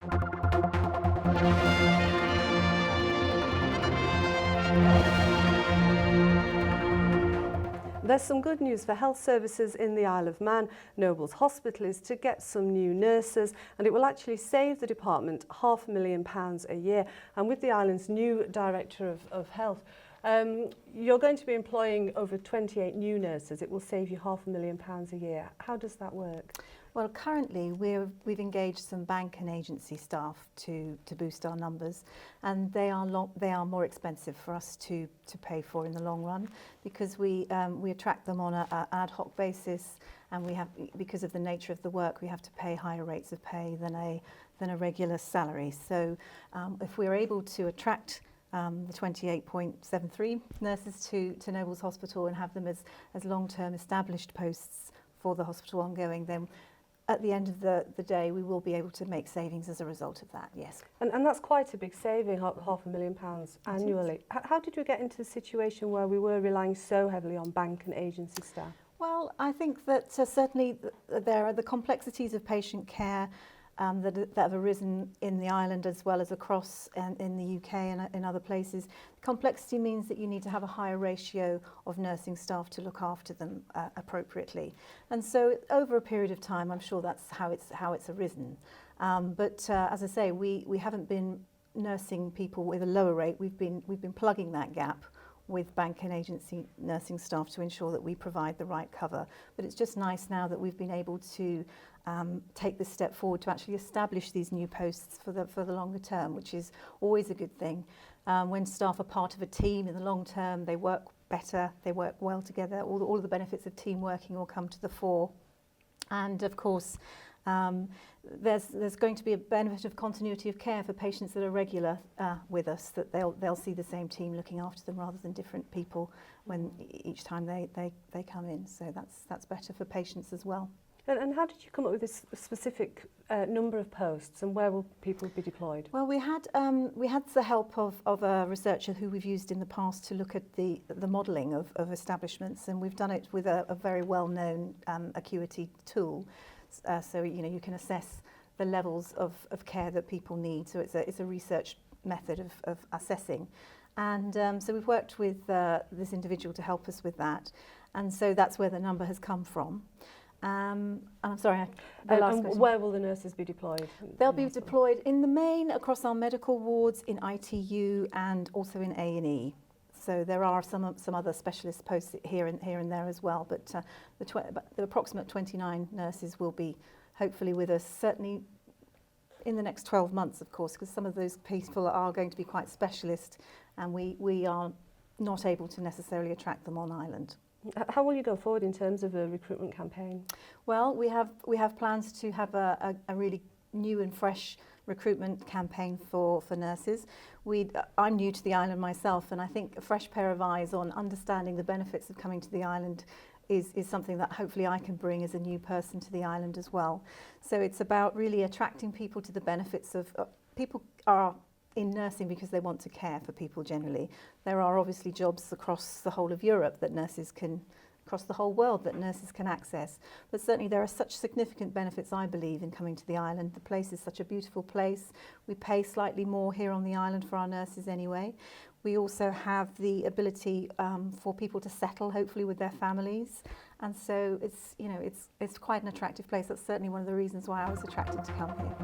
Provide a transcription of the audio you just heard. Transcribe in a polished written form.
There's some good news for health services in the Isle of Man. Nobles Hospital is to get some new nurses, and it will actually save the department £500,000 a year. And with the island's new Director of Health, you're going to be employing over 28 new nurses. It will save you £500,000 a year. How does that work? Well, currently we've engaged some bank and agency staff to boost our numbers, and they are more expensive for us to pay for in the long run, because we attract them on an ad hoc basis, and because of the nature of the work, we have to pay higher rates of pay than a regular salary. So if we're able to attract the 28.73 nurses to Nobles Hospital and have them as long-term established posts for the hospital ongoing, then at the end of the day, we will be able to make savings as a result of that, yes. And that's quite a big saving, £500,000 annually. How did we get into the situation where we were relying so heavily on bank and agency staff? Well, I think that certainly there are the complexities of patient care that have arisen in the island as well as across in the UK and in other places. Complexity means that you need to have a higher ratio of nursing staff to look after them appropriately. And so over a period of time, I'm sure that's how it's arisen. But as I say, we haven't been nursing people with a lower rate. We've been plugging that gap with bank and agency nursing staff to ensure that we provide the right cover. But it's just nice now that we've been able to take this step forward to actually establish these new posts for the longer term, which is always a good thing. When staff are part of a team in the long term, they work better, they work well together. All of the benefits of team working will come to the fore. And of course, there's going to be a benefit of continuity of care for patients that are regular with us, that they'll see the same team looking after them rather than different people when each time they come in. So that's better for patients as well. And how did you come up with this specific number of posts, and where will people be deployed? Well, we had the help of a researcher who we've used in the past to look at the modelling of establishments, and we've done it with a very well-known acuity tool. So you can assess the levels of care that people need. So it's a research method of assessing, and so we've worked with this individual to help us with that, and so that's where the number has come from. I'm sorry, the last question. Where will the nurses be deployed? They'll be deployed in the main across our medical wards, in ITU, and also in A&E. So there are some other specialist posts here and there as well, but the approximate 29 nurses will be hopefully with us, certainly in the next 12 months, of course, because some of those people are going to be quite specialist, and we are not able to necessarily attract them on island. How will you go forward in terms of a recruitment campaign? Well, we have plans to have a really new and fresh recruitment campaign for nurses. I'm new to the island myself, and I think a fresh pair of eyes on understanding the benefits of coming to the island is something that hopefully I can bring as a new person to the island as well. So it's about really attracting people to the benefits of people are in nursing because they want to care for people generally. There are obviously jobs across the whole of Europe that nurses can, across the whole world that nurses can access. But certainly there are such significant benefits, I believe, in coming to the island. The place is such a beautiful place. We pay slightly more here on the island for our nurses anyway. We also have the ability for people to settle, hopefully, with their families. And so it's quite an attractive place. That's certainly one of the reasons why I was attracted to come here.